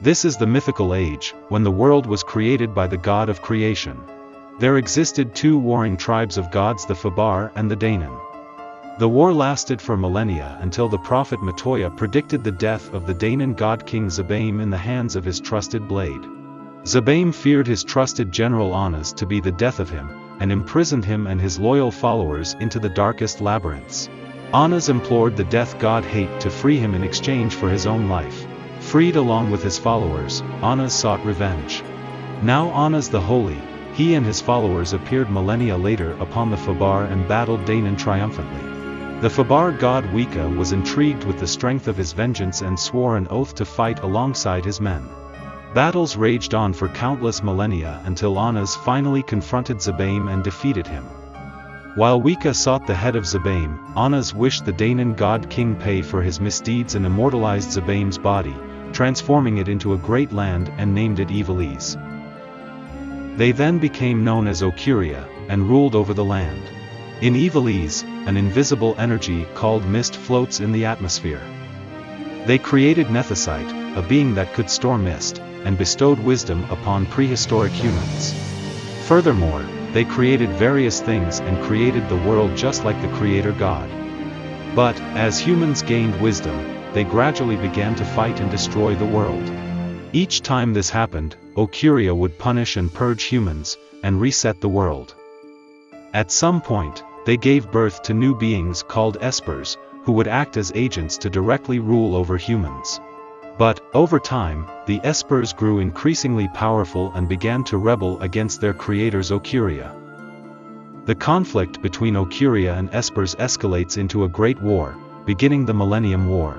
This is the mythical age, when the world was created by the god of creation. There existed two warring tribes of gods, the Fabar and the Danon. The war lasted for millennia until the prophet Matoya predicted the death of the Danon god king Zabame in the hands of his trusted blade. Zabame feared his trusted general Anas to be the death of him, and imprisoned him and his loyal followers into the darkest labyrinths. Anas implored the death god Hate to free him in exchange for his own life. Freed along with his followers, Anas sought revenge. Now Anas the Holy, he and his followers appeared millennia later upon the Fabar and battled Danon triumphantly. The Fabar god Wika was intrigued with the strength of his vengeance and swore an oath to fight alongside his men. Battles raged on for countless millennia until Anas finally confronted Zabame and defeated him. While Wika sought the head of Zabame, Anas wished the Danon god king pay for his misdeeds and immortalized Zabame's body, transforming it into a great land and named it Ivalice. They then became known as Occuria, and ruled over the land. In Ivalice, an invisible energy called mist floats in the atmosphere. They created Nethicite, a being that could store mist, and bestowed wisdom upon prehistoric humans. Furthermore, they created various things and created the world just like the creator god. But, as humans gained wisdom, they gradually began to fight and destroy the world. Each time this happened, Occuria would punish and purge humans, and reset the world. At some point, they gave birth to new beings called Espers, who would act as agents to directly rule over humans. But, over time, the Espers grew increasingly powerful and began to rebel against their creators Occuria. The conflict between Occuria and Espers escalates into a great war, beginning the Millennium War.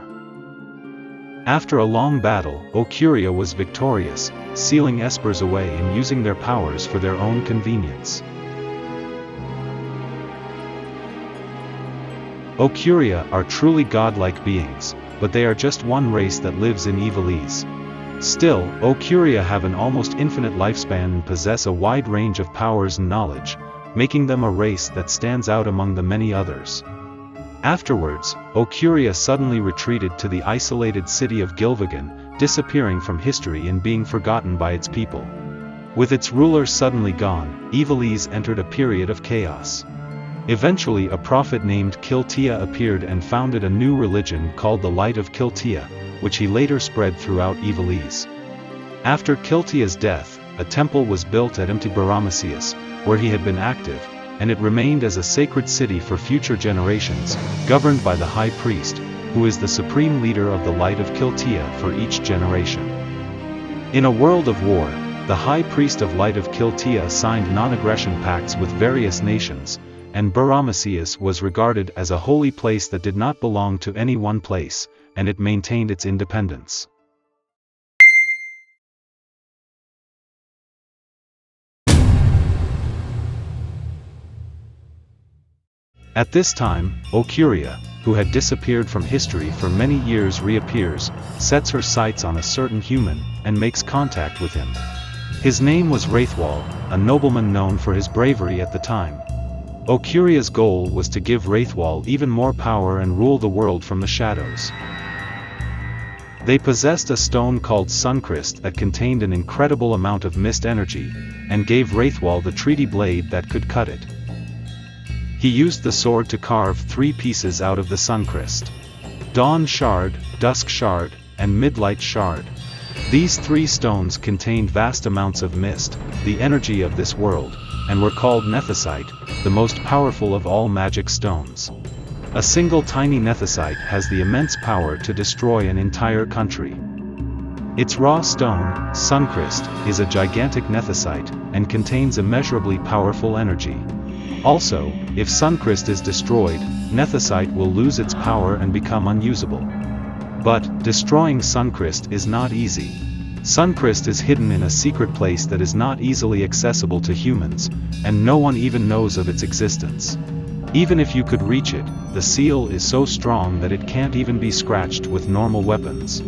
After a long battle, Occuria was victorious, sealing Espers away and using their powers for their own convenience. Occuria are truly godlike beings, but they are just one race that lives in Ivalice. Still, Occuria have an almost infinite lifespan and possess a wide range of powers and knowledge, making them a race that stands out among the many others. Afterwards, Occuria suddenly retreated to the isolated city of Gilvagan, disappearing from history and being forgotten by its people. With its ruler suddenly gone, Ivalice entered a period of chaos. Eventually a prophet named Kiltia appeared and founded a new religion called the Light of Kiltia, which he later spread throughout Ivalice. After Kiltia's death, a temple was built at Imptibaramasius, where he had been active, and it remained as a sacred city for future generations, governed by the High Priest, who is the supreme leader of the Light of Kiltia for each generation. In a world of war, the High Priest of Light of Kiltia signed non-aggression pacts with various nations, and Baramasius was regarded as a holy place that did not belong to any one place, and it maintained its independence. At this time, Occuria, who had disappeared from history for many years, reappears, sets her sights on a certain human, and makes contact with him. His name was Raithwall, a nobleman known for his bravery at the time. Occuria's goal was to give Raithwall even more power and rule the world from the shadows. They possessed a stone called Suncrest that contained an incredible amount of mist energy, and gave Raithwall the treaty blade that could cut it. He used the sword to carve 3 pieces out of the Suncrest: Dawn Shard, Dusk Shard, and Midlight Shard. These 3 stones contained vast amounts of mist, the energy of this world, and were called Nethicite, the most powerful of all magic stones. A single tiny Nethicite has the immense power to destroy an entire country. Its raw stone, Suncrest, is a gigantic Nethicite, and contains immeasurably powerful energy. Also, if Suncrest is destroyed, Nethicite will lose its power and become unusable. But, destroying Suncrest is not easy. Suncrest is hidden in a secret place that is not easily accessible to humans, and no one even knows of its existence. Even if you could reach it, the seal is so strong that it can't even be scratched with normal weapons.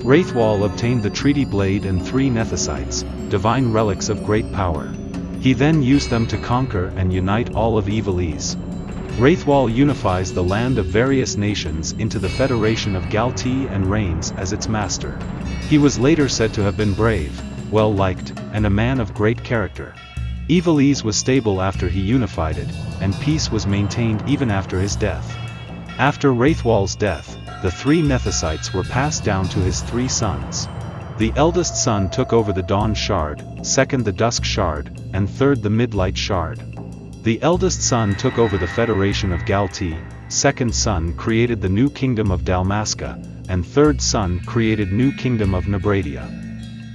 Raithwall obtained the treaty blade and 3 Nethicites, divine relics of great power. He then used them to conquer and unite all of Ivalice. Raithwall unifies the land of various nations into the Federation of Galti and reigns as its master. He was later said to have been brave, well-liked, and a man of great character. Ivalice was stable after he unified it, and peace was maintained even after his death. After Raithwall's death, the 3 Nethicites were passed down to his 3 sons. The eldest son took over the Dawn Shard, second the Dusk Shard, and third the Midlight Shard. The eldest son took over the Federation of Galti, second son created the new kingdom of Dalmasca, and third son created new kingdom of Nabradia.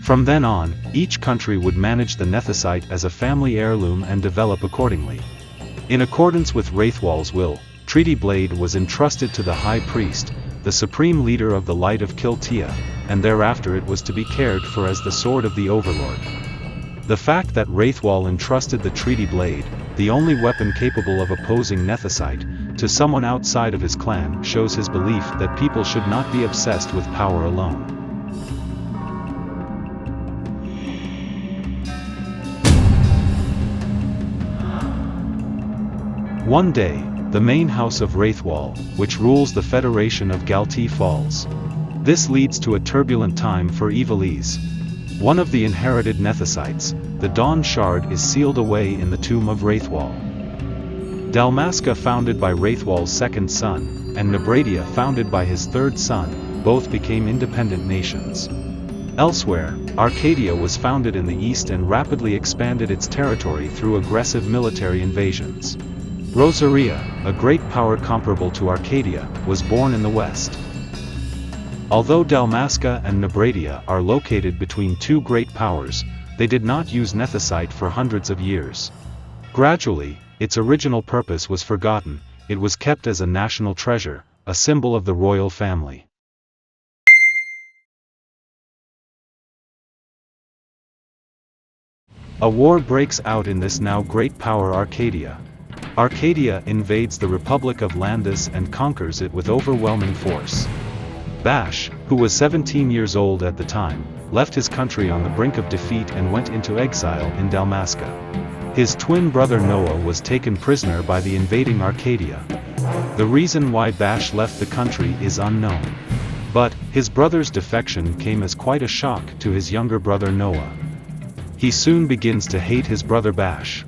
From then on, each country would manage the Nethicite as a family heirloom and develop accordingly. In accordance with Raithwall's will, Treaty Blade was entrusted to the High Priest, the supreme leader of the Light of Kiltia, and thereafter it was to be cared for as the sword of the Overlord. The fact that Raithwall entrusted the Treaty Blade, the only weapon capable of opposing Nethicite, to someone outside of his clan shows his belief that people should not be obsessed with power alone. One day, the main house of Raithwall, which rules the Federation of Galti, falls. This leads to a turbulent time for Ivalice. One of the inherited Nethicites, the Dawn Shard, is sealed away in the tomb of Raithwall. Dalmasca, founded by Raithwall's second son, and Nabradia, founded by his third son, both became independent nations. Elsewhere, Archadia was founded in the east and rapidly expanded its territory through aggressive military invasions. Rosaria, a great power comparable to Archadia, was born in the west. Although Dalmasca and Nabradia are located between 2 great powers, they did not use Nethicite for hundreds of years. Gradually, its original purpose was forgotten. It was kept as a national treasure, a symbol of the royal family. A war breaks out in this now great power Archadia. Archadia invades the Republic of Landis and conquers it with overwhelming force. Bash, who was 17 years old at the time, left his country on the brink of defeat and went into exile in Dalmasca. His twin brother Noah was taken prisoner by the invading Archadia. The reason why Bash left the country is unknown. But, his brother's defection came as quite a shock to his younger brother Noah. He soon begins to hate his brother Bash.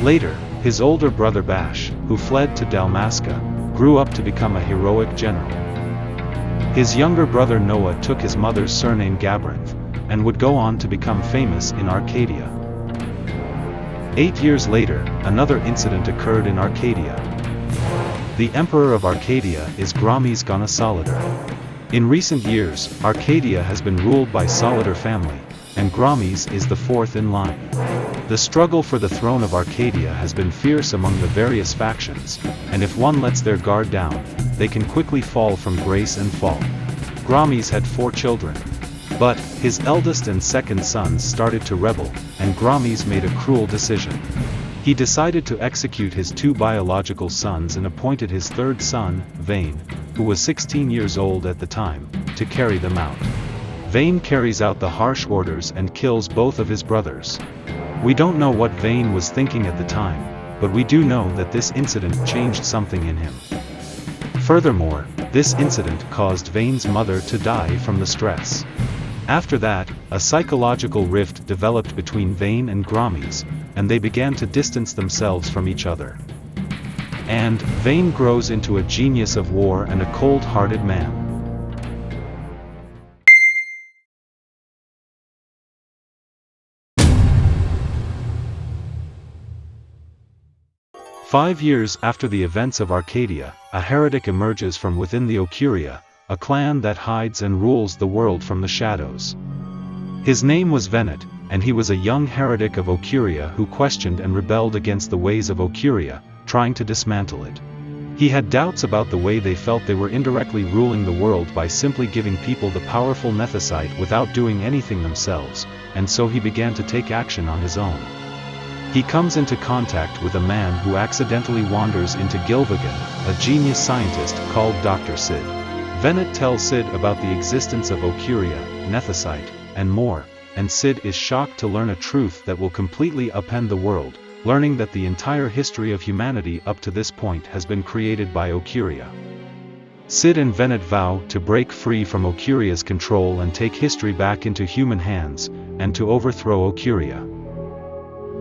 Later, his older brother Bash, who fled to Dalmasca, grew up to become a heroic general. His younger brother Noah took his mother's surname Gabrinth, and would go on to become famous in Archadia. 8 years later, another incident occurred in Archadia. The Emperor of Archadia is Gramis Gana Solidor. In recent years, Archadia has been ruled by Solidor family, and Gramis is the 4th in line. The struggle for the throne of Archadia has been fierce among the various factions, and if one lets their guard down, they can quickly fall from grace and fall. Gramis had 4 children. But, his eldest and second sons started to rebel, and Gramis made a cruel decision. He decided to execute his 2 biological sons and appointed his third son, Vaan, who was 16 years old at the time, to carry them out. Vaan carries out the harsh orders and kills both of his brothers. We don't know what Vaan was thinking at the time, but we do know that this incident changed something in him. Furthermore, this incident caused Vaan's mother to die from the stress. After that, a psychological rift developed between Vaan and Gramis, and they began to distance themselves from each other. And, Vaan grows into a genius of war and a cold-hearted man. Five years after the events of Archadia, a heretic emerges from within the Occuria, a clan that hides and rules the world from the shadows. His name was Venet, and he was a young heretic of Occuria who questioned and rebelled against the ways of Occuria, trying to dismantle it. He had doubts about the way they felt they were indirectly ruling the world by simply giving people the powerful Nethicite without doing anything themselves, and so he began to take action on his own. He comes into contact with a man who accidentally wanders into Gilvagan, a genius scientist called Dr. Sid. Venet tells Sid about the existence of Occuria, Nethicite, and more, and Sid is shocked to learn a truth that will completely upend the world. learning that the entire history of humanity up to this point has been created by Occuria. Cid and Venet vow to break free from Occuria's control and take history back into human hands, and to overthrow Occuria.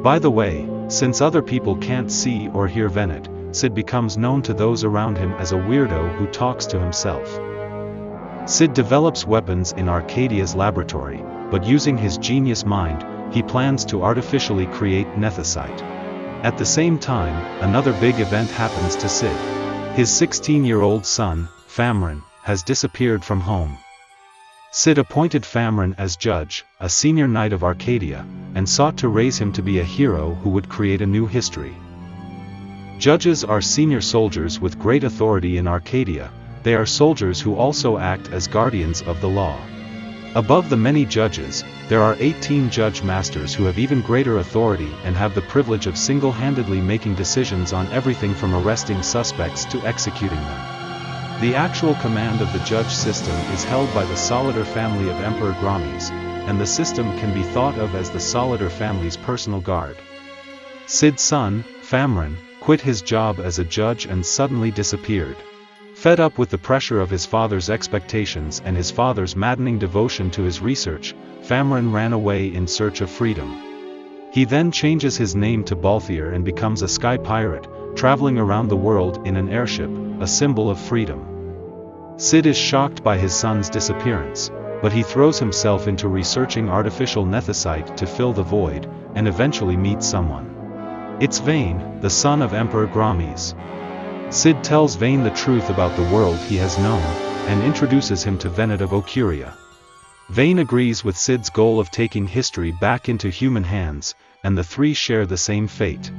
By the way, since other people can't see or hear Venet, Cid becomes known to those around him as a weirdo who talks to himself. Cid develops weapons in Archadia's laboratory, but using his genius mind, he plans to artificially create Nethicite. At the same time, another big event happens to Cid. His 16-year-old son, Famran, has disappeared from home. Cid appointed Famran as judge, a senior knight of Archadia, and sought to raise him to be a hero who would create a new history. Judges are senior soldiers with great authority in Archadia. They are soldiers who also act as guardians of the law. Above the many judges, there are 18 judge masters who have even greater authority and have the privilege of single-handedly making decisions on everything from arresting suspects to executing them. The actual command of the judge system is held by the Solidor family of Emperor Gramis, and the system can be thought of as the Solidor family's personal guard. Cid's son, Famran, quit his job as a judge and suddenly disappeared. Fed up with the pressure of his father's expectations and his father's maddening devotion to his research, Famran ran away in search of freedom. He then changes his name to Balthier and becomes a sky pirate, traveling around the world in an airship, a symbol of freedom. Cid is shocked by his son's disappearance, but he throws himself into researching artificial Nethicite to fill the void, and eventually meets someone. It's Vaan, the son of Emperor Gramis. Cid tells Vaan the truth about the world he has known, and introduces him to Venet of Occuria. Vaan agrees with Cid's goal of taking history back into human hands, and the three share the same fate.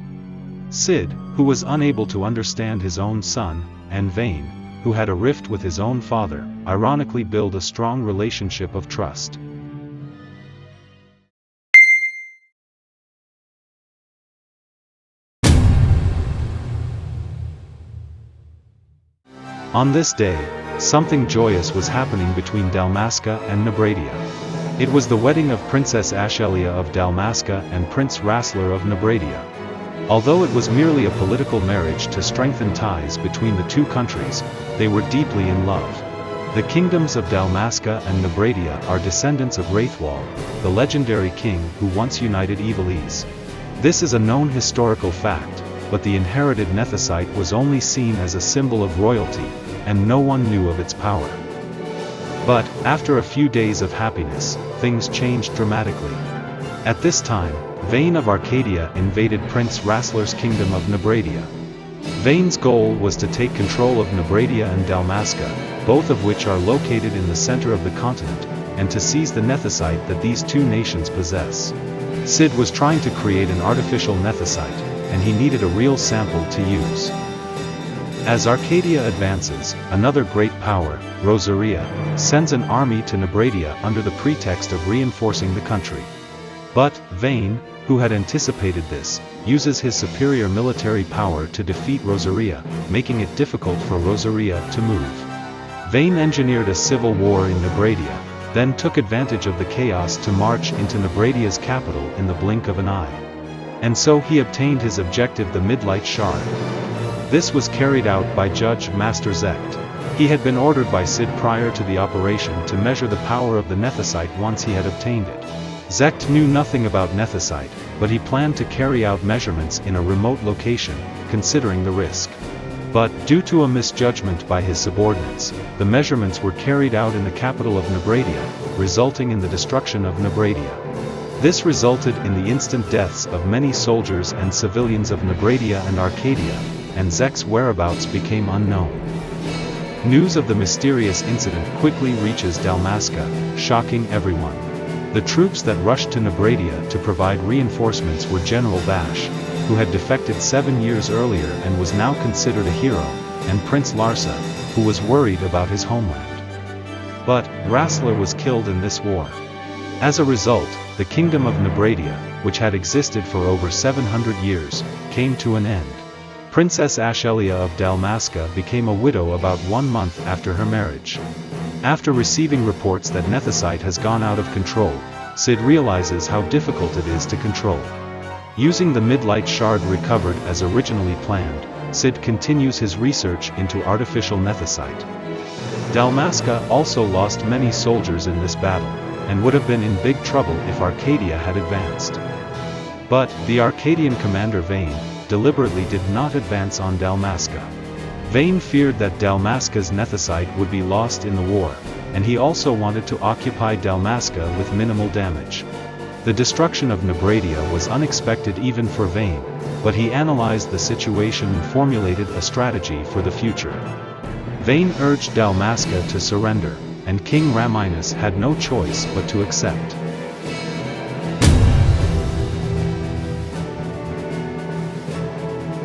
Cid, who was unable to understand his own son, and Vaan, who had a rift with his own father, ironically build a strong relationship of trust. On this day, something joyous was happening between Dalmasca and Nabradia. It was the wedding of Princess Ashelia of Dalmasca and Prince Raithwall of Nabradia. Although it was merely a political marriage to strengthen ties between the two countries, they were deeply in love. The kingdoms of Dalmasca and Nabradia are descendants of Raithwall, the legendary king who once united Ivalice. This is a known historical fact, but the inherited Nethicite was only seen as a symbol of royalty, and no one knew of its power. But, after a few days of happiness, things changed dramatically. At this time, Vaan of Archadia invaded Prince Raithwall's kingdom of Nabradia. Vaan's goal was to take control of Nabradia and Dalmasca, both of which are located in the center of the continent, and to seize the Nethicite that these two nations possess. Cid was trying to create an artificial Nethicite, and he needed a real sample to use. As Archadia advances, another great power, Rosaria, sends an army to Nabradia under the pretext of reinforcing the country. But, Vaan, who had anticipated this, uses his superior military power to defeat Rosaria, making it difficult for Rosaria to move. Vaan engineered a civil war in Nabradia, then took advantage of the chaos to march into Nabradia's capital in the blink of an eye. And so he obtained his objective, the Midlight Shard. This was carried out by Judge Master Zect. He had been ordered by Cid prior to the operation to measure the power of the Nethicite once he had obtained it. Zect knew nothing about Nethicite, but he planned to carry out measurements in a remote location, considering the risk. But, due to a misjudgment by his subordinates, the measurements were carried out in the capital of Nabradia, resulting in the destruction of Nabradia. This resulted in the instant deaths of many soldiers and civilians of Nabradia and Archadia, and Zect's whereabouts became unknown. News of the mysterious incident quickly reaches Dalmasca, shocking everyone. The troops that rushed to Nabradia to provide reinforcements were General Vash, who had defected 7 years earlier and was now considered a hero, and Prince Larsa, who was worried about his homeland. But, Raithwall was killed in this war. As a result, the kingdom of Nabradia, which had existed for over 700 years, came to an end. Princess Ashelia of Dalmasca became a widow about 1 month after her marriage. After receiving reports that Nethicite has gone out of control, Cid realizes how difficult it is to control. Using the midlight shard recovered as originally planned, Sid continues his research into artificial Nethicite. Dalmasca also lost many soldiers in this battle, and would have been in big trouble if Archadia had advanced. But, the Arcadian commander Vaan, deliberately did not advance on Dalmasca. Vaan feared that Dalmasca's Nethicite would be lost in the war, and he also wanted to occupy Dalmasca with minimal damage. The destruction of Nabradia was unexpected even for Vaan, but he analyzed the situation and formulated a strategy for the future. Vaan urged Dalmasca to surrender, and King Raminus had no choice but to accept.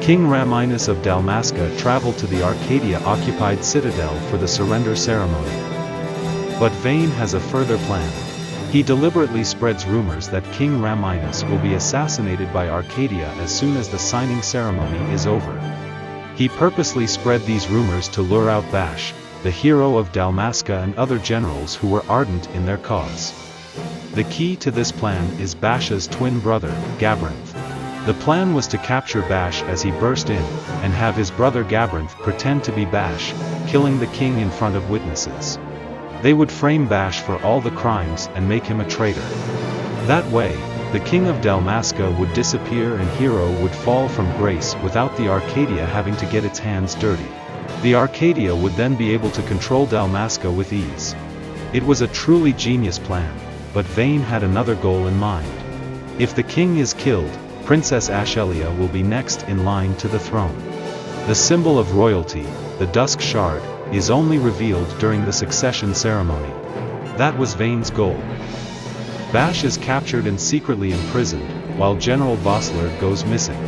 King Raminus of Dalmasca traveled to the Archadia-occupied citadel for the surrender ceremony. But Vaan has a further plan. He deliberately spreads rumors that King Raminus will be assassinated by Archadia as soon as the signing ceremony is over. He purposely spread these rumors to lure out Bash, the hero of Dalmasca, and other generals who were ardent in their cause. The key to this plan is Bash's twin brother, Gabrinth. The plan was to capture Bash as he burst in, and have his brother Gabrinth pretend to be Bash, killing the king in front of witnesses. They would frame Bash for all the crimes and make him a traitor. That way, the king of Dalmasca would disappear and Hero would fall from grace without the Archadia having to get its hands dirty. The Archadia would then be able to control Dalmasca with ease. It was a truly genius plan, but Vaan had another goal in mind. If the king is killed, Princess Ashelia will be next in line to the throne. The symbol of royalty, the Dusk Shard, is only revealed during the succession ceremony. That was Vaan's goal. Bash is captured and secretly imprisoned, while General Vossler goes missing.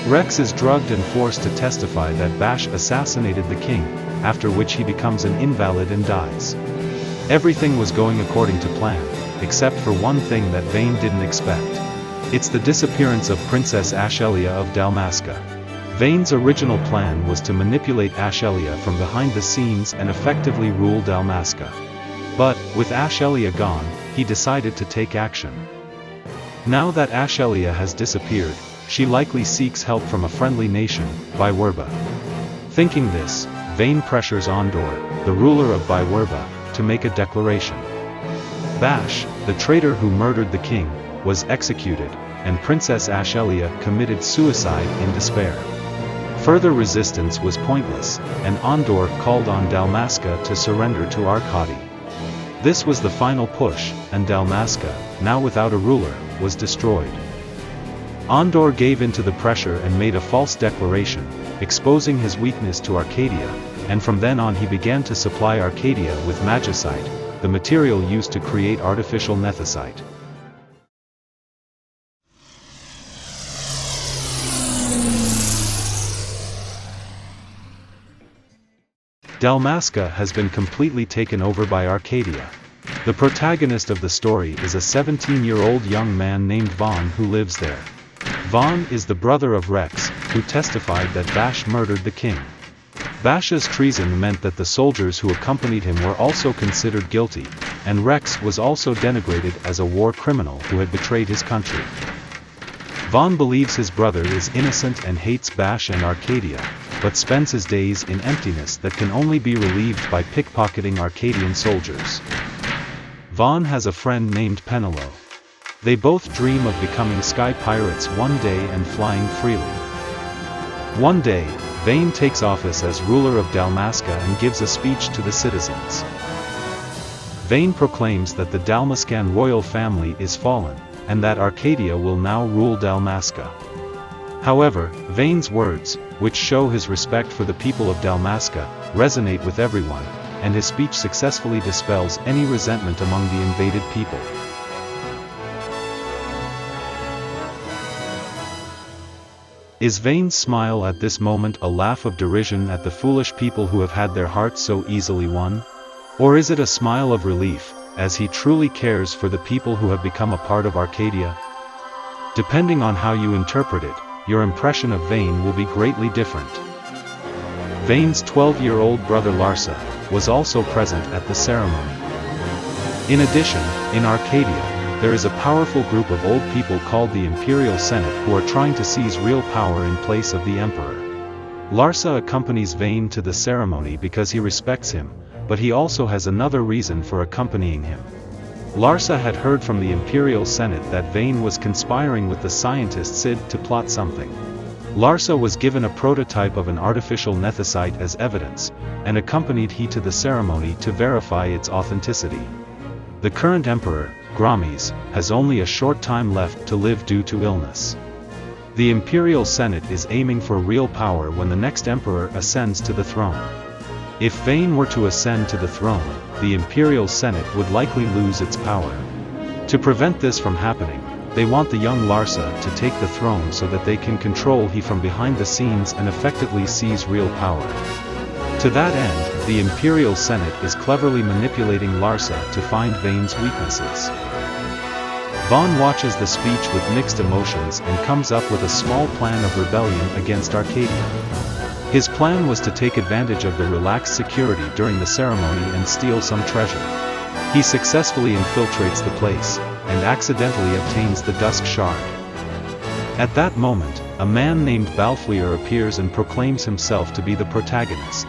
Rex is drugged and forced to testify that Bash assassinated the king, after which he becomes an invalid and dies. Everything was going according to plan, except for one thing that Vaan didn't expect. It's the disappearance of Princess Ashelia of Dalmasca. Vaan's original plan was to manipulate Ashelia from behind the scenes and effectively rule Dalmasca. But, with Ashelia gone, he decided to take action. Now that Ashelia has disappeared, she likely seeks help from a friendly nation, Biwerba. Thinking this, Vaan pressures Ondor, the ruler of Biwerba, to make a declaration. Bash, the traitor who murdered the king, was executed, and Princess Ashelia committed suicide in despair. Further resistance was pointless, and Ondor called on Dalmasca to surrender to Archadia. This was the final push, and Dalmasca, now without a ruler, was destroyed. Ondor gave in to the pressure and made a false declaration, exposing his weakness to Archadia, and from then on he began to supply Archadia with magicite, the material used to create artificial Nethicite. Dalmasca has been completely taken over by Archadia. The protagonist of the story is a 17-year-old young man named Vaan who lives there. Vaan is the brother of Rex, who testified that Bash murdered the king. Bash's treason meant that the soldiers who accompanied him were also considered guilty, and Rex was also denigrated as a war criminal who had betrayed his country. Vaan believes his brother is innocent and hates Bash and Archadia, but spends his days in emptiness that can only be relieved by pickpocketing Arcadian soldiers. Vaan has a friend named Penelo. They both dream of becoming sky pirates one day and flying freely. One day, Vaan takes office as ruler of Dalmasca and gives a speech to the citizens. Vaan proclaims that the Dalmascan royal family is fallen, and that Archadia will now rule Dalmasca. However, Vaan's words, which show his respect for the people of Dalmasca, resonate with everyone, and his speech successfully dispels any resentment among the invaded people. Is Vaan's smile at this moment a laugh of derision at the foolish people who have had their hearts so easily won? Or is it a smile of relief, as he truly cares for the people who have become a part of Archadia? Depending on how you interpret it, your impression of Vaan will be greatly different. Vaan's 12-year-old brother Larsa was also present at the ceremony. In addition, in Archadia, there is a powerful group of old people called the Imperial Senate who are trying to seize real power in place of the Emperor. Larsa accompanies Vaan to the ceremony because he respects him, but he also has another reason for accompanying him. Larsa had heard from the Imperial Senate that Vaan was conspiring with the scientist Sid to plot something. Larsa was given a prototype of an artificial Nethicite as evidence, and accompanied he to the ceremony to verify its authenticity. The current emperor, Gramis, has only a short time left to live due to illness. The Imperial Senate is aiming for real power when the next emperor ascends to the throne. If Vaan were to ascend to the throne, the Imperial Senate would likely lose its power. To prevent this from happening, they want the young Larsa to take the throne so that they can control he from behind the scenes and effectively seize real power. To that end, the Imperial Senate is cleverly manipulating Larsa to find Vaan's weaknesses. Vaan watches the speech with mixed emotions and comes up with a small plan of rebellion against Archadia. His plan was to take advantage of the relaxed security during the ceremony and steal some treasure. He successfully infiltrates the place, and accidentally obtains the Dusk Shard. At that moment, a man named Balfleer appears and proclaims himself to be the protagonist.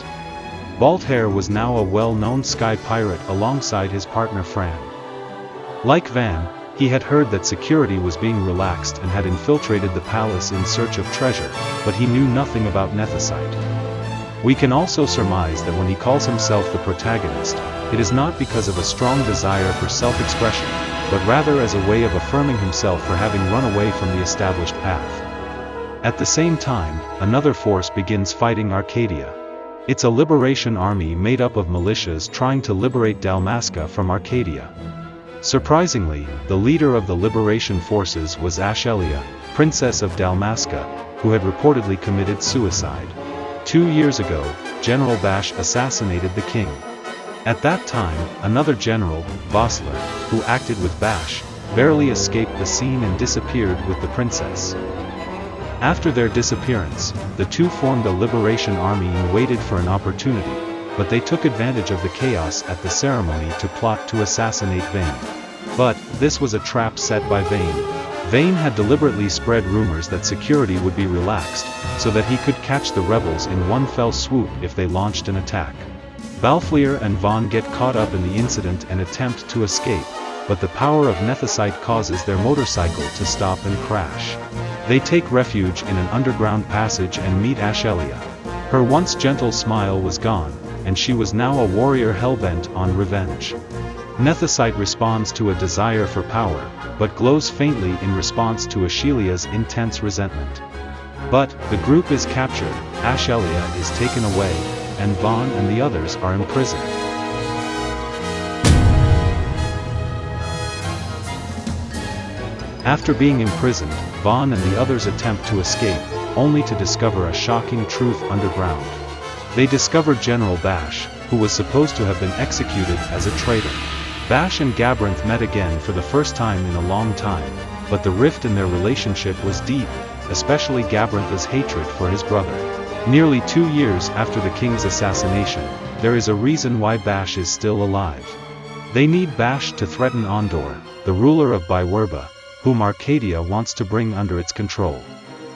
Balthair was now a well-known sky pirate alongside his partner Fran. Like Vaan, he had heard that security was being relaxed and had infiltrated the palace in search of treasure, but he knew nothing about Nethicite. We can also surmise that when he calls himself the protagonist, it is not because of a strong desire for self-expression, but rather as a way of affirming himself for having run away from the established path. At the same time, another force begins fighting Archadia. It's a liberation army made up of militias trying to liberate Dalmasca from Archadia. Surprisingly, the leader of the liberation forces was Ashelia, Princess of Dalmasca, who had reportedly committed suicide. 2 years ago, General Bash assassinated the king. At that time, another general, Vossler, who acted with Bash, barely escaped the scene and disappeared with the princess. After their disappearance, the two formed a liberation army and waited for an opportunity, but they took advantage of the chaos at the ceremony to plot to assassinate Vaan. But, this was a trap set by Vaan. Vaan had deliberately spread rumors that security would be relaxed, so that he could catch the rebels in one fell swoop if they launched an attack. Balfleer and Vaan get caught up in the incident and attempt to escape, but the power of Nethicite causes their motorcycle to stop and crash. They take refuge in an underground passage and meet Ashelia. Her once gentle smile was gone, and she was now a warrior hell-bent on revenge. Nethicite responds to a desire for power, but glows faintly in response to Ashelia's intense resentment. But, the group is captured, Ashelia is taken away, and Vaan and the others are imprisoned. After being imprisoned, Vaan and the others attempt to escape, only to discover a shocking truth underground. They discover General Bash, who was supposed to have been executed as a traitor. Bash and Gabrinth met again for the first time in a long time, but the rift in their relationship was deep, especially Gabrinth's hatred for his brother. Nearly 2 years after the king's assassination, there is a reason why Bash is still alive. They need Bash to threaten Ondor, the ruler of Biwerba, whom Archadia wants to bring under its control.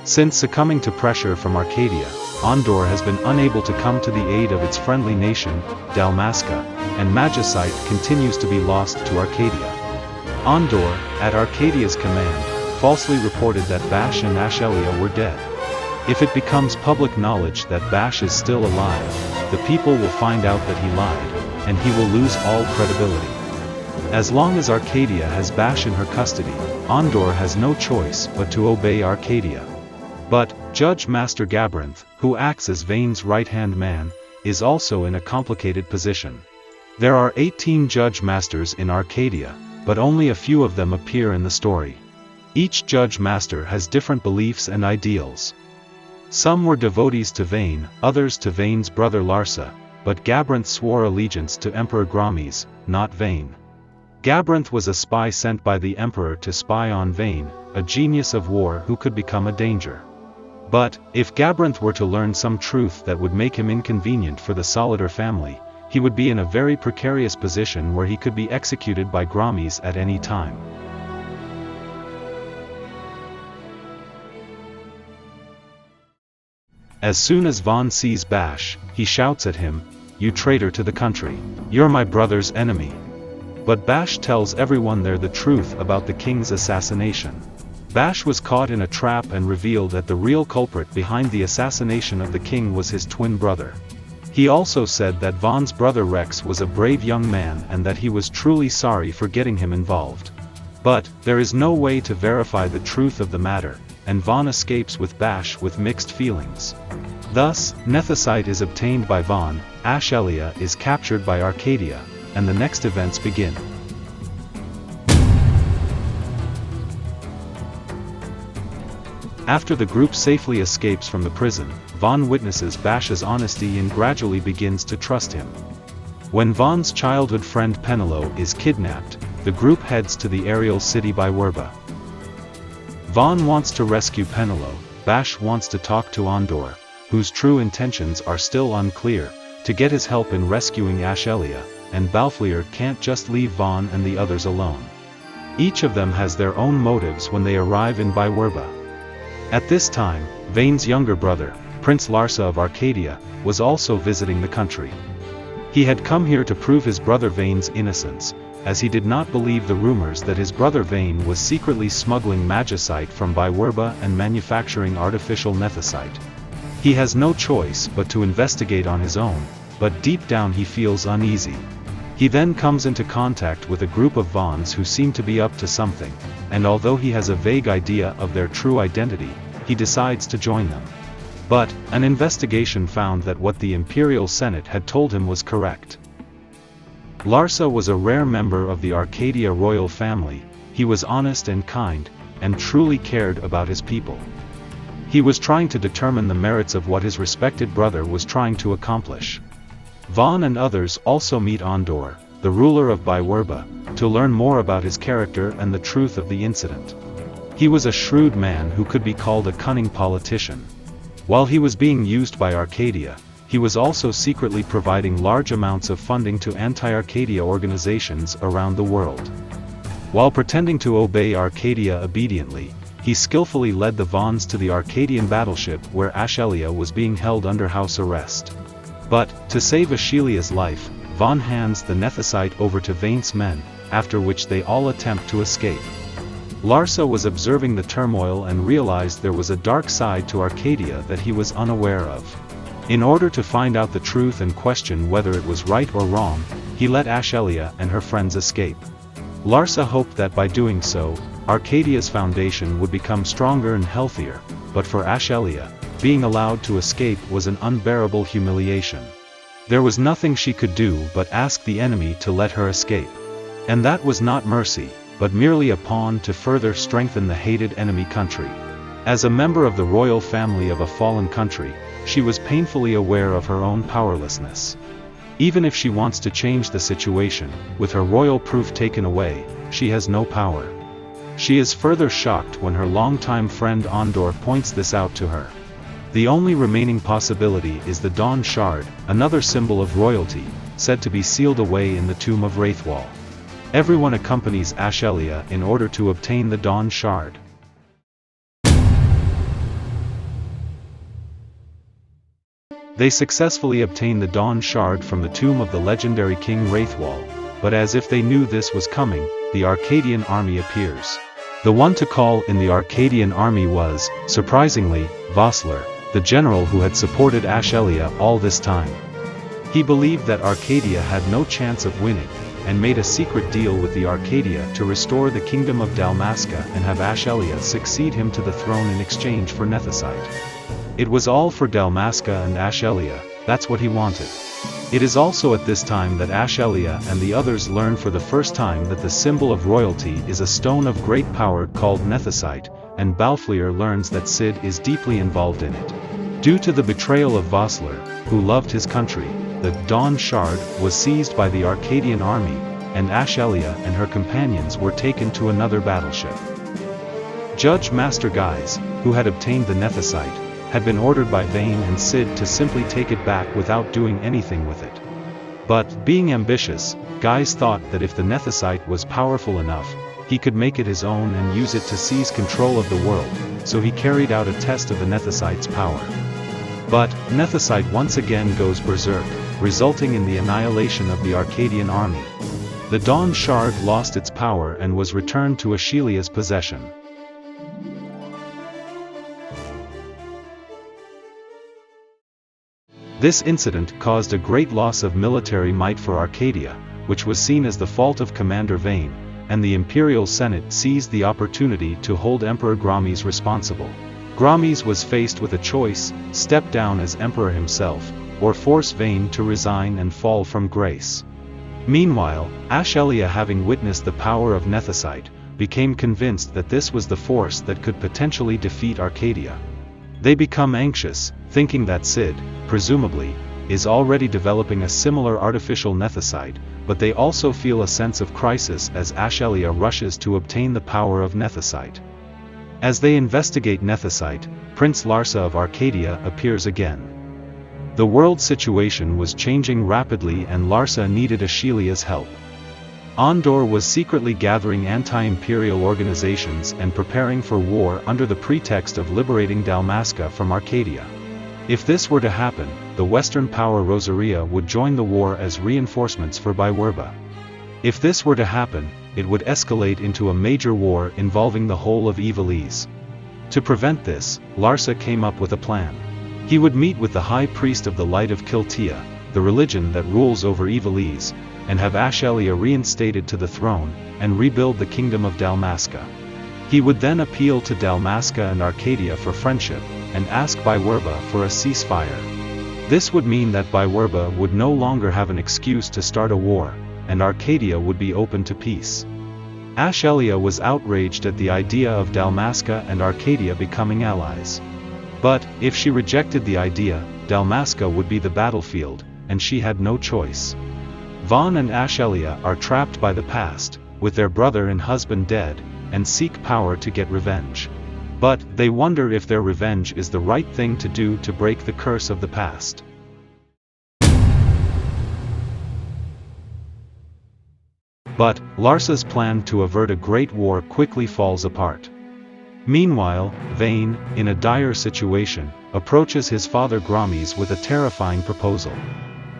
Since succumbing to pressure from Archadia, Ondor has been unable to come to the aid of its friendly nation, Dalmasca, and Magicite continues to be lost to Archadia. Ondor, at Arcadia's command, falsely reported that Bash and Ashelia were dead. If it becomes public knowledge that Bash is still alive, the people will find out that he lied, and he will lose all credibility. As long as Archadia has Bash in her custody, Ondor has no choice but to obey Archadia. But, Judge Master Gabrinth, who acts as Vaan's right-hand man, is also in a complicated position. There are 18 Judge Masters in Archadia, but only a few of them appear in the story. Each Judge Master has different beliefs and ideals. Some were devotees to Vaan, others to Vaan's brother Larsa, but Gabrinth swore allegiance to Emperor Gramis, not Vaan. Gabrinth was a spy sent by the Emperor to spy on Vaan, a genius of war who could become a danger. But, if Gabrinth were to learn some truth that would make him inconvenient for the Solidor family, he would be in a very precarious position where he could be executed by Gramis at any time. As soon as Vaan sees Bash, he shouts at him, "You traitor to the country! You're my brother's enemy!" But Bash tells everyone there the truth about the king's assassination. Bash was caught in a trap and revealed that the real culprit behind the assassination of the king was his twin brother. He also said that Vaan's brother Rex was a brave young man and that he was truly sorry for getting him involved. But, there is no way to verify the truth of the matter, and Vaan escapes with Bash with mixed feelings. Thus, Nethicite is obtained by Vaan, Ashelia is captured by Archadia, and the next events begin. After the group safely escapes from the prison, Vaan witnesses Bash's honesty and gradually begins to trust him. When Vaan's childhood friend Penelo is kidnapped, the group heads to the aerial city by Werba. Vaan wants to rescue Penelo, Bash wants to talk to Ondor, whose true intentions are still unclear, to get his help in rescuing Ashelia, and Balfleer can't just leave Vaan and the others alone. Each of them has their own motives when they arrive in Werba. At this time, Vane's younger brother, Prince Larsa of Archadia, was also visiting the country. He had come here to prove his brother Vane's innocence, as he did not believe the rumors that his brother Vane was secretly smuggling magicite from Werba and manufacturing artificial nethicite. He has no choice but to investigate on his own, but deep down he feels uneasy. He then comes into contact with a group of Vaans who seem to be up to something, and although he has a vague idea of their true identity, he decides to join them. But, an investigation found that what the Imperial Senate had told him was correct. Larsa was a rare member of the Archadia royal family, he was honest and kind, and truly cared about his people. He was trying to determine the merits of what his respected brother was trying to accomplish. Vaan and others also meet Ondor, the ruler of Werba, to learn more about his character and the truth of the incident. He was a shrewd man who could be called a cunning politician. While he was being used by Archadia, he was also secretly providing large amounts of funding to anti-Archadia organizations around the world. While pretending to obey Archadia obediently, he skillfully led the Vaans to the Arcadian battleship where Ashelia was being held under house arrest. But, to save Ashelia's life, Vaan hands the Nethicite over to Vane's men, after which they all attempt to escape. Larsa was observing the turmoil and realized there was a dark side to Archadia that he was unaware of. In order to find out the truth and question whether it was right or wrong, he let Ashelia and her friends escape. Larsa hoped that by doing so, Arcadia's foundation would become stronger and healthier, but for Ashelia, being allowed to escape was an unbearable humiliation. There was nothing she could do but ask the enemy to let her escape. And that was not mercy, but merely a pawn to further strengthen the hated enemy country. As a member of the royal family of a fallen country, she was painfully aware of her own powerlessness. Even if she wants to change the situation, with her royal proof taken away, she has no power. She is further shocked when her longtime friend Ondor points this out to her. The only remaining possibility is the Dawn Shard, another symbol of royalty, said to be sealed away in the tomb of Raithwall. Everyone accompanies Ashelia in order to obtain the Dawn Shard. They successfully obtain the Dawn Shard from the tomb of the legendary King Raithwall, but as if they knew this was coming, the Arcadian army appears. The one to call in the Arcadian army was, surprisingly, Vossler, the general who had supported Ashelia all this time. He believed that Archadia had no chance of winning, and made a secret deal with the Archadia to restore the kingdom of Dalmasca and have Ashelia succeed him to the throne in exchange for Nethicite. It was all for Dalmasca and Ashelia, that's what he wanted. It is also at this time that Ashelia and the others learn for the first time that the symbol of royalty is a stone of great power called Nethicite, and Balfleer learns that Cid is deeply involved in it. Due to the betrayal of Vossler, who loved his country, the Dawn Shard was seized by the Arcadian army, and Ashelia and her companions were taken to another battleship. Judge Master Guise, who had obtained the Nethicite, had been ordered by Vane and Cid to simply take it back without doing anything with it. But, being ambitious, Guise thought that if the Nethicite was powerful enough, he could make it his own and use it to seize control of the world, so he carried out a test of the Nethicite's power. But, Nethicite once again goes berserk, resulting in the annihilation of the Arcadian army. The Dawn Shard lost its power and was returned to Ashelia's possession. This incident caused a great loss of military might for Archadia, which was seen as the fault of Commander Vaan, and the Imperial Senate seized the opportunity to hold Emperor Gramis responsible. Gramis was faced with a choice: step down as emperor himself, or force Vaan to resign and fall from grace. Meanwhile, Ashelia, having witnessed the power of Nethicite, became convinced that this was the force that could potentially defeat Archadia. They become anxious, thinking that Sid, presumably, is already developing a similar artificial Nethicite, but they also feel a sense of crisis as Ashelia rushes to obtain the power of Nethicite. As they investigate Nethicite, Prince Larsa of Archadia appears again. The world situation was changing rapidly and Larsa needed Ashelia's help. Ondor was secretly gathering anti-imperial organizations and preparing for war under the pretext of liberating Dalmasca from Archadia. If this were to happen, the Western power Rosaria would join the war as reinforcements for Biwerba. If this were to happen, it would escalate into a major war involving the whole of Ivalice. To prevent this, Larsa came up with a plan. He would meet with the High Priest of the Light of Kiltia, the religion that rules over Ivalice, and have Ashelia reinstated to the throne, and rebuild the kingdom of Dalmasca. He would then appeal to Dalmasca and Archadia for friendship, and ask Biwerba for a ceasefire. This would mean that Biwerba would no longer have an excuse to start a war, and Archadia would be open to peace. Ashelia was outraged at the idea of Dalmasca and Archadia becoming allies. But, if she rejected the idea, Dalmasca would be the battlefield, and she had no choice. Vaan and Ashelia are trapped by the past, with their brother and husband dead, and seek power to get revenge. But, they wonder if their revenge is the right thing to do to break the curse of the past. But, Larsa's plan to avert a great war quickly falls apart. Meanwhile, Vaan, in a dire situation, approaches his father Gramis with a terrifying proposal.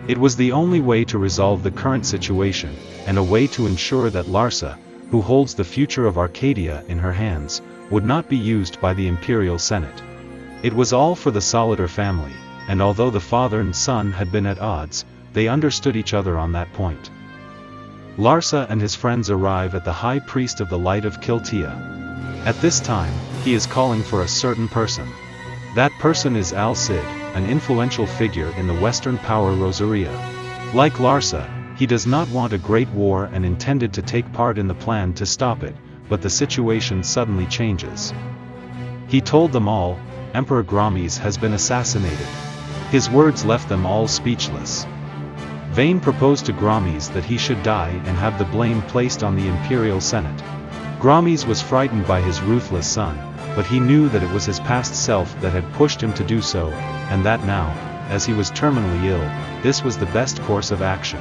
It was the only way to resolve the current situation, and a way to ensure that Larsa, who holds the future of Archadia in her hands, would not be used by the Imperial Senate. It was all for the Solidor family, and although the father and son had been at odds, they understood each other on that point. Larsa and his friends arrive at the High Priest of the Light of Kiltia. At this time, he is calling for a certain person. That person is Al Cid, an influential figure in the Western power Rosaria. Like Larsa, he does not want a great war and intended to take part in the plan to stop it, but the situation suddenly changes. He told them all, Emperor Gramis has been assassinated. His words left them all speechless. Vaan proposed to Gramis that he should die and have the blame placed on the Imperial Senate. Gramis was frightened by his ruthless son, but he knew that it was his past self that had pushed him to do so, and that now, as he was terminally ill, this was the best course of action.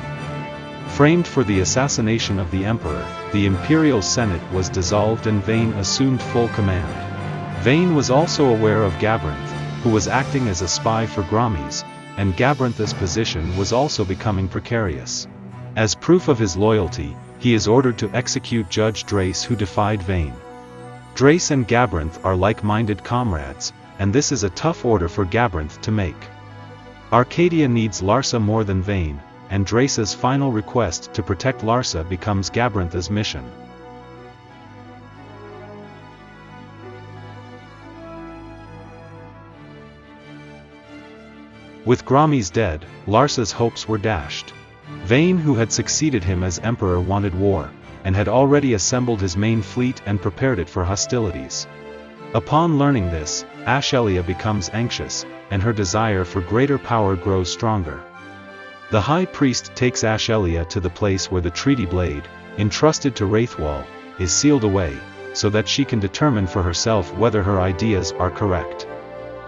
Framed for the assassination of the Emperor, the Imperial Senate was dissolved and Vaan assumed full command. Vaan was also aware of Gabrinth, who was acting as a spy for Gramis, and Gabrinth's position was also becoming precarious. As proof of his loyalty, he is ordered to execute Judge Drace, who defied Vaan. Drace and Gabrinth are like-minded comrades, and this is a tough order for Gabrinth to make. Archadia needs Larsa more than Vaan, and Drace's final request to protect Larsa becomes Gabrinth's mission. With Gramis dead, Larsa's hopes were dashed. Vaan, who had succeeded him as emperor, wanted war, and had already assembled his main fleet and prepared it for hostilities. Upon learning this, Ashelia becomes anxious, and her desire for greater power grows stronger. The High Priest takes Ashelia to the place where the treaty blade, entrusted to Raithwall, is sealed away, so that she can determine for herself whether her ideas are correct.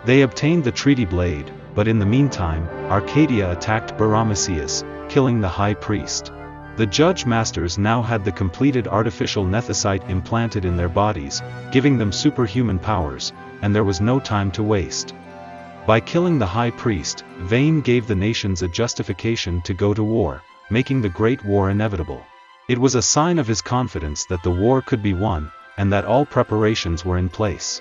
They obtained the treaty blade, but in the meantime, Archadia attacked Baramicius, killing the High Priest. The Judge Masters now had the completed artificial Nethicite implanted in their bodies, giving them superhuman powers, and there was no time to waste. By killing the high priest, Vaan gave the nations a justification to go to war, making the Great War inevitable. It was a sign of his confidence that the war could be won, and that all preparations were in place.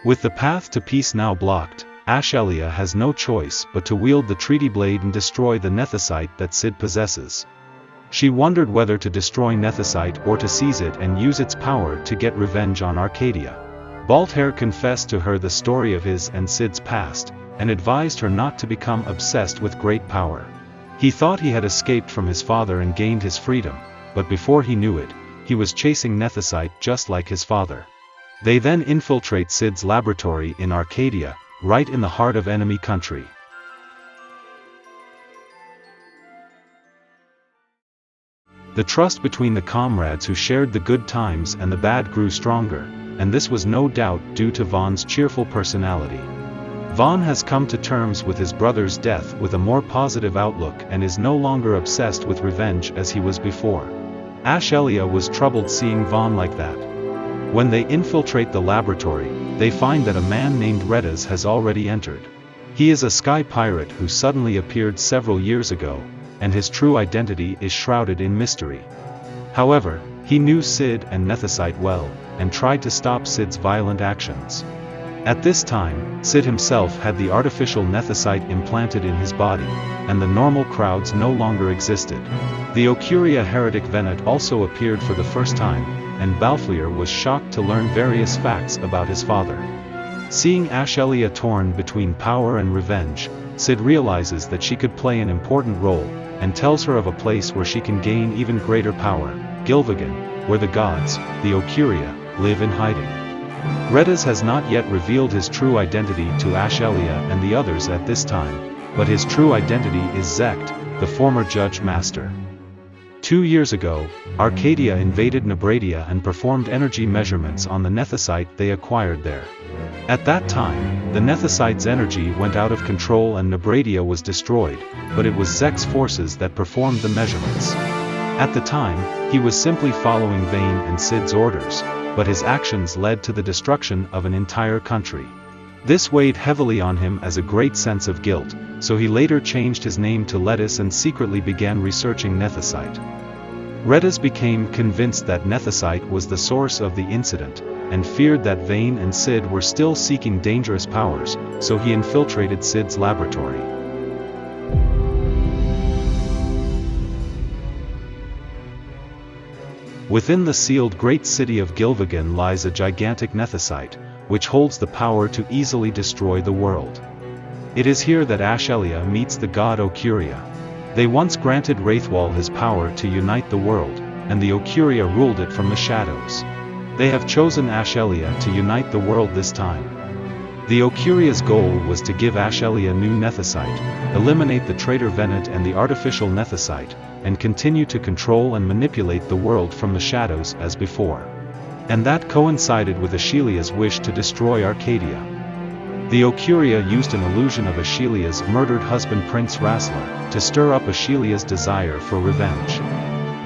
With the path to peace now blocked, Ashelia has no choice but to wield the treaty blade and destroy the Nethicite that Cid possesses. She wondered whether to destroy Nethicite or to seize it and use its power to get revenge on Archadia. Balthair confessed to her the story of his and Cid's past, and advised her not to become obsessed with great power. He thought he had escaped from his father and gained his freedom, but before he knew it, he was chasing Nethicite just like his father. They then infiltrate Cid's laboratory in Archadia, right in the heart of enemy country. The trust between the comrades who shared the good times and the bad grew stronger, and this was no doubt due to Vaan's cheerful personality. Vaan has come to terms with his brother's death with a more positive outlook and is no longer obsessed with revenge as he was before. Ashelia was troubled seeing Vaan like that. When they infiltrate the laboratory, they find that a man named Redas has already entered. He is a sky pirate who suddenly appeared several years ago, and his true identity is shrouded in mystery. However, he knew Cid and Nethicite well, and tried to stop Cid's violent actions. At this time, Cid himself had the artificial Nethicite implanted in his body, and the normal crowds no longer existed. The Occuria heretic Venet also appeared for the first time, and Balthair was shocked to learn various facts about his father. Seeing Ashelia torn between power and revenge, Cid realizes that she could play an important role, and tells her of a place where she can gain even greater power, Gilvagan, where the gods, the Occuria, live in hiding. Redas has not yet revealed his true identity to Ashelia and the others at this time, but his true identity is Zect, the former judge master. 2 years ago, Archadia invaded Nabradia and performed energy measurements on the Nethicite they acquired there. At that time, the Nethicite's energy went out of control and Nabradia was destroyed, but it was Zect's forces that performed the measurements. At the time, he was simply following Vaan and Cid's orders, but his actions led to the destruction of an entire country. This weighed heavily on him as a great sense of guilt, so he later changed his name to Lettuce and secretly began researching Nethicite. Redas became convinced that Nethicite was the source of the incident, and feared that Vaan and Cid were still seeking dangerous powers, so he infiltrated Cid's laboratory. Within the sealed great city of Gilvagan lies a gigantic Nethicite, which holds the power to easily destroy the world. It is here that Ashelia meets the god Occuria. They once granted Raithwall his power to unite the world, and the Occuria ruled it from the shadows. They have chosen Ashelia to unite the world this time. The Occuria's goal was to give Ashelia new Nethicite, eliminate the traitor Venet and the artificial Nethicite, and continue to control and manipulate the world from the shadows as before. And that coincided with Ashelia's wish to destroy Archadia. The Occuria used an illusion of Ashelia's murdered husband Prince Rassler, to stir up Ashelia's desire for revenge.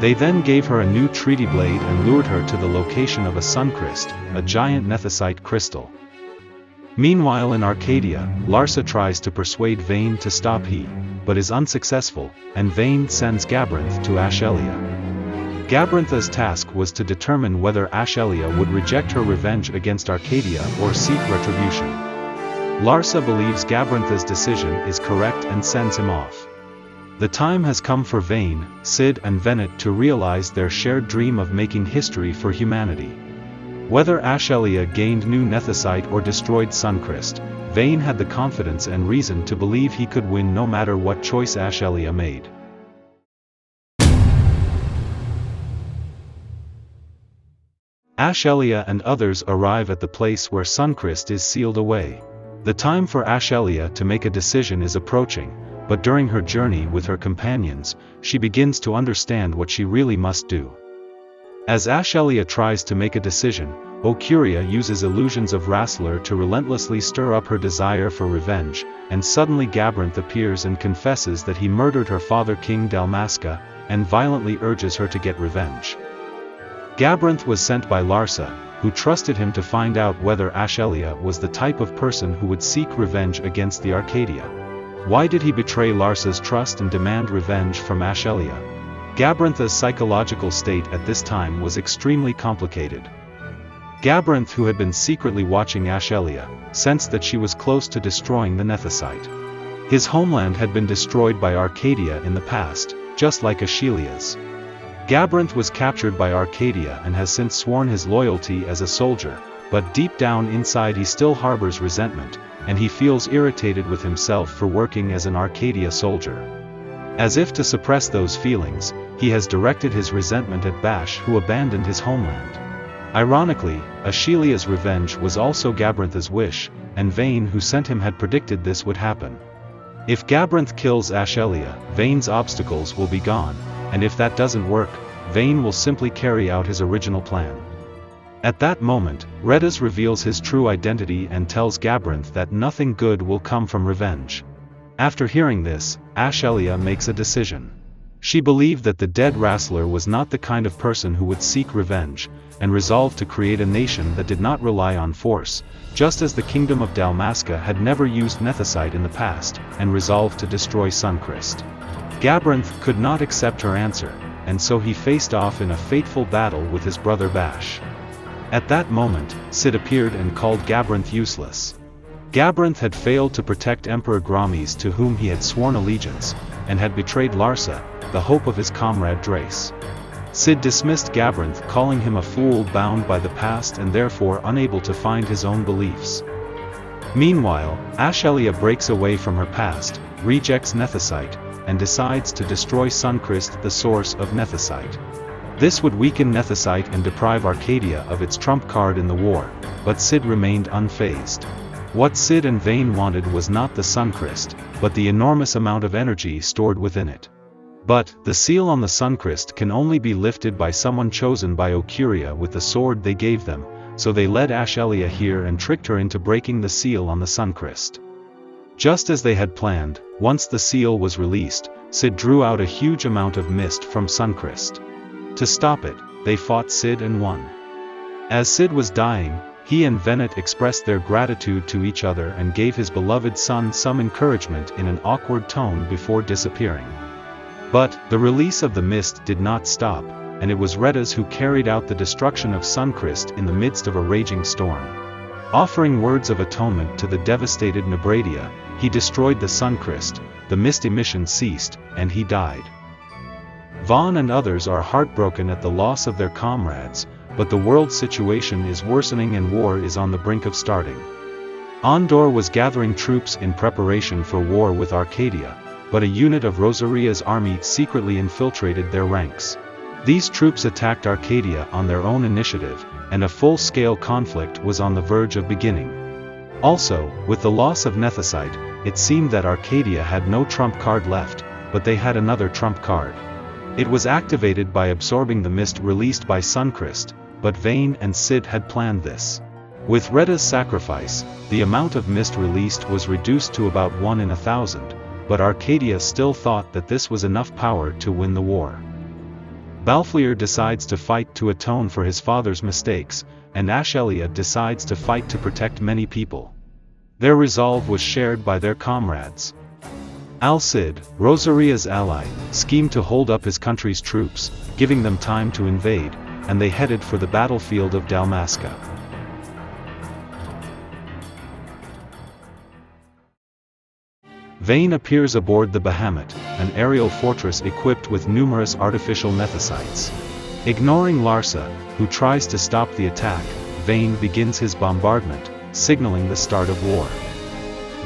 They then gave her a new treaty blade and lured her to the location of a suncrest, a giant Nethicite crystal. Meanwhile in Archadia, Larsa tries to persuade Vaan to stop he, but is unsuccessful, and Vaan sends Gabrinth to Ashelia. Gabrintha's task was to determine whether Ashelia would reject her revenge against Archadia or seek retribution. Larsa believes Gabrintha's decision is correct and sends him off. The time has come for Vaan, Cid and Venet to realize their shared dream of making history for humanity. Whether Ashelia gained new Nethicite or destroyed Suncrest, Vaan had the confidence and reason to believe he could win no matter what choice Ashelia made. Ashelia and others arrive at the place where Suncrest is sealed away. The time for Ashelia to make a decision is approaching, but during her journey with her companions, she begins to understand what she really must do. As Ashelia tries to make a decision, Occuria uses illusions of Rassler to relentlessly stir up her desire for revenge, and suddenly Gabrinth appears and confesses that he murdered her father King Dalmasca, and violently urges her to get revenge. Gabrinth was sent by Larsa, who trusted him to find out whether Ashelia was the type of person who would seek revenge against the Archadia. Why did he betray Larsa's trust and demand revenge from Ashelia? Gabrinth's psychological state at this time was extremely complicated. Gabrinth, who had been secretly watching Ashelia, sensed that she was close to destroying the Nethicite. His homeland had been destroyed by Archadia in the past, just like Ashelia's. Gabrinth was captured by Archadia and has since sworn his loyalty as a soldier, but deep down inside he still harbors resentment, and he feels irritated with himself for working as an Archadia soldier. As if to suppress those feelings, he has directed his resentment at Bash, who abandoned his homeland. Ironically, Ashelia's revenge was also Gabrinth's wish, and Vaan, who sent him, had predicted this would happen. If Gabrinth kills Ashelia, Vaan's obstacles will be gone, and if that doesn't work, Vaan will simply carry out his original plan. At that moment, Redis reveals his true identity and tells Gabrinth that nothing good will come from revenge. After hearing this, Ashelia makes a decision. She believed that the dead wrestler was not the kind of person who would seek revenge, and resolved to create a nation that did not rely on force, just as the kingdom of Dalmasca had never used Nethicite in the past, and resolved to destroy Suncrest. Gabrinth could not accept her answer, and so he faced off in a fateful battle with his brother Bash. At that moment, Cid appeared and called Gabrinth useless. Gabrinth had failed to protect Emperor Gramis, to whom he had sworn allegiance, and had betrayed Larsa, the hope of his comrade Drace. Cid dismissed Gabrinth, calling him a fool bound by the past and therefore unable to find his own beliefs. Meanwhile, Ashelia breaks away from her past, rejects Nethicite, and decides to destroy Suncrest, the source of Nethicite. This would weaken Nethicite and deprive Archadia of its trump card in the war, but Cid remained unfazed. What Cid and Vaan wanted was not the Suncrest, but the enormous amount of energy stored within it. But, the seal on the Suncrest can only be lifted by someone chosen by Occuria with the sword they gave them, so they led Ashelia here and tricked her into breaking the seal on the Suncrest. Just as they had planned, once the seal was released, Cid drew out a huge amount of mist from Suncrest. To stop it, they fought Cid and won. As Cid was dying, he and Venet expressed their gratitude to each other and gave his beloved son some encouragement in an awkward tone before disappearing. But, the release of the mist did not stop, and it was Redis who carried out the destruction of Suncrest in the midst of a raging storm. Offering words of atonement to the devastated Nabradia, he destroyed the Suncrest, the mist emission ceased, and he died. Vaan and others are heartbroken at the loss of their comrades, but the world situation is worsening and war is on the brink of starting. Ondor was gathering troops in preparation for war with Archadia, but a unit of Rosaria's army secretly infiltrated their ranks. These troops attacked Archadia on their own initiative, and a full-scale conflict was on the verge of beginning. Also, with the loss of Nethicite, it seemed that Archadia had no trump card left, but they had another trump card. It was activated by absorbing the mist released by Suncrest, but Vaan and Cid had planned this. With Reda's sacrifice, the amount of mist released was reduced to about 1 in 1,000, but Archadia still thought that this was enough power to win the war. Balflir decides to fight to atone for his father's mistakes, and Ashelia decides to fight to protect many people. Their resolve was shared by their comrades. Al-Cid, Rosaria's ally, schemed to hold up his country's troops, giving them time to invade, and they headed for the battlefield of Dalmasca. Vaan appears aboard the Bahamut, an aerial fortress equipped with numerous artificial Nethicites. Ignoring Larsa, who tries to stop the attack, Vaan begins his bombardment, signaling the start of war.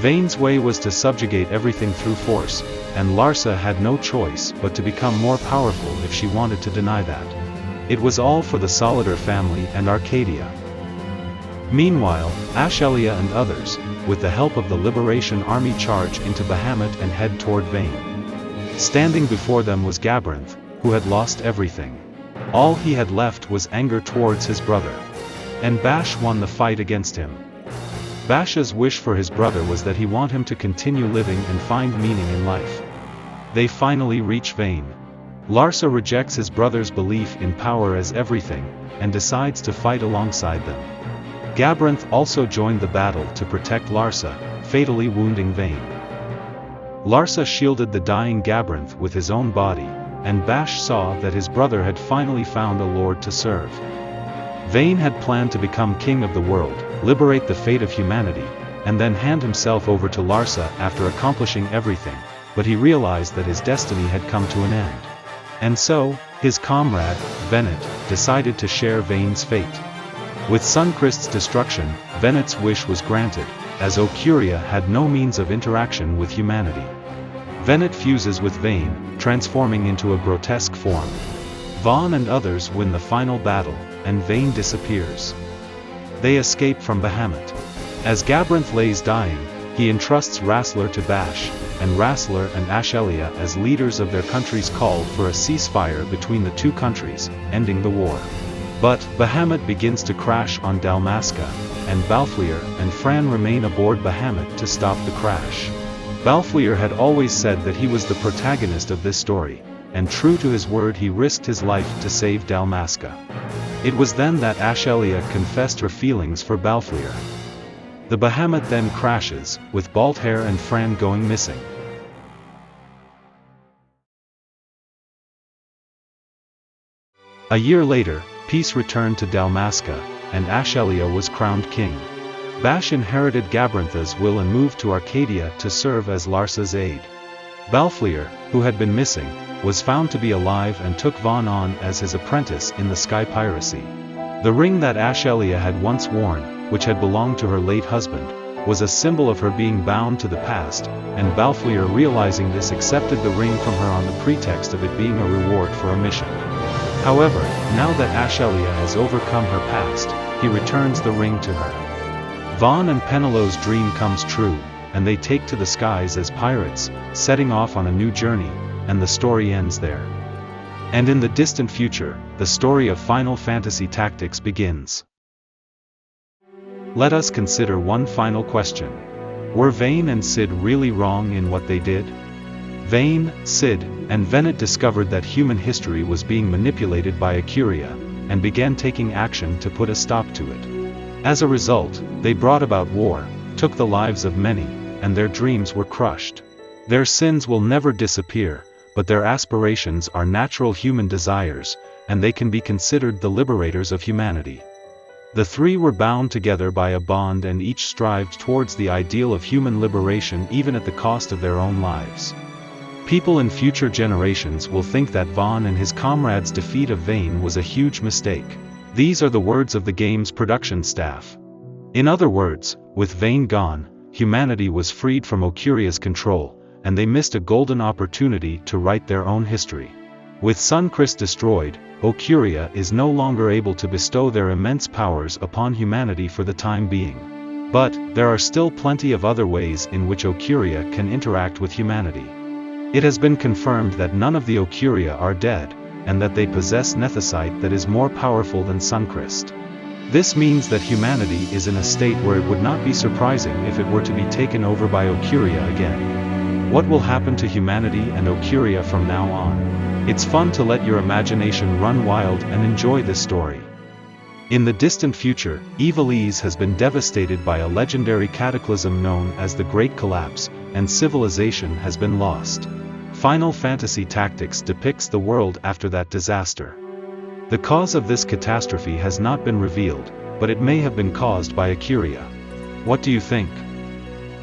Vaan's way was to subjugate everything through force, and Larsa had no choice but to become more powerful if she wanted to deny that. It was all for the Solidor family and Archadia. Meanwhile, Ashelia and others, with the help of the Liberation Army, charge into Bahamut and head toward Vaan. Standing before them was Gabrinth, who had lost everything. All he had left was anger towards his brother. And Bash won the fight against him. Bash's wish for his brother was that he want him to continue living and find meaning in life. They finally reach Vaan. Larsa rejects his brother's belief in power as everything, and decides to fight alongside them. Gabrinth also joined the battle to protect Larsa, fatally wounding Vaan. Larsa shielded the dying Gabrinth with his own body, and Bash saw that his brother had finally found a lord to serve. Vaan had planned to become king of the world, liberate the fate of humanity, and then hand himself over to Larsa after accomplishing everything, but he realized that his destiny had come to an end. And so, his comrade, Venet, decided to share Vaan's fate. With Suncrist's destruction, Venet's wish was granted, as Occuria had no means of interaction with humanity. Venet fuses with Vaan, transforming into a grotesque form. Vaan and others win the final battle, and Vaan disappears. They escape from Bahamut. As Gabrinth lays dying, he entrusts Rassler to Bash, and Rassler and Ashelia as leaders of their countries called for a ceasefire between the two countries, ending the war. But Bahamut begins to crash on Dalmasca, and Balflir and Fran remain aboard Bahamut to stop the crash. Balflir had always said that he was the protagonist of this story, and true to his word he risked his life to save Dalmasca. It was then that Ashelia confessed her feelings for Balflir. The Bahamut then crashes, with Balthair and Fran going missing. A year later, peace returned to Dalmasca, and Ashelia was crowned king. Bash inherited Gabrintha's will and moved to Archadia to serve as Larsa's aide. Balflir, who had been missing, was found to be alive and took Vaan on as his apprentice in the sky piracy. The ring that Ashelia had once worn, which had belonged to her late husband, was a symbol of her being bound to the past, and Balflir, realizing this, accepted the ring from her on the pretext of it being a reward for a mission. However, now that Ashelia has overcome her past, he returns the ring to her. Vaan and Penelope's dream comes true, and they take to the skies as pirates, setting off on a new journey, and the story ends there. And in the distant future, the story of Final Fantasy Tactics begins. Let us consider one final question. Were Vaan and Cid really wrong in what they did? Vaan, Cid, and Venet discovered that human history was being manipulated by Occuria, and began taking action to put a stop to it. As a result, they brought about war, took the lives of many, and their dreams were crushed. Their sins will never disappear, but their aspirations are natural human desires, and they can be considered the liberators of humanity. The three were bound together by a bond, and each strived towards the ideal of human liberation even at the cost of their own lives. People in future generations will think that Vaan and his comrades' defeat of Vaan was a huge mistake. These are the words of the game's production staff. In other words, with Vaan gone, humanity was freed from Occuria's control, and they missed a golden opportunity to write their own history. With Suncrist destroyed, Occuria is no longer able to bestow their immense powers upon humanity for the time being. But, there are still plenty of other ways in which Occuria can interact with humanity. It has been confirmed that none of the Occuria are dead, and that they possess Nethicite that is more powerful than Suncrist. This means that humanity is in a state where it would not be surprising if it were to be taken over by Occuria again. What will happen to humanity and Occuria from now on? It's fun to let your imagination run wild and enjoy this story. In the distant future, Ivalice has been devastated by a legendary cataclysm known as the Great Collapse, and civilization has been lost. Final Fantasy Tactics depicts the world after that disaster. The cause of this catastrophe has not been revealed, but it may have been caused by Occuria. What do you think?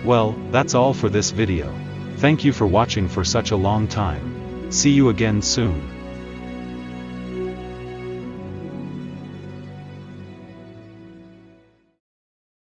Well, that's all for this video. Thank you for watching for such a long time. See you again soon.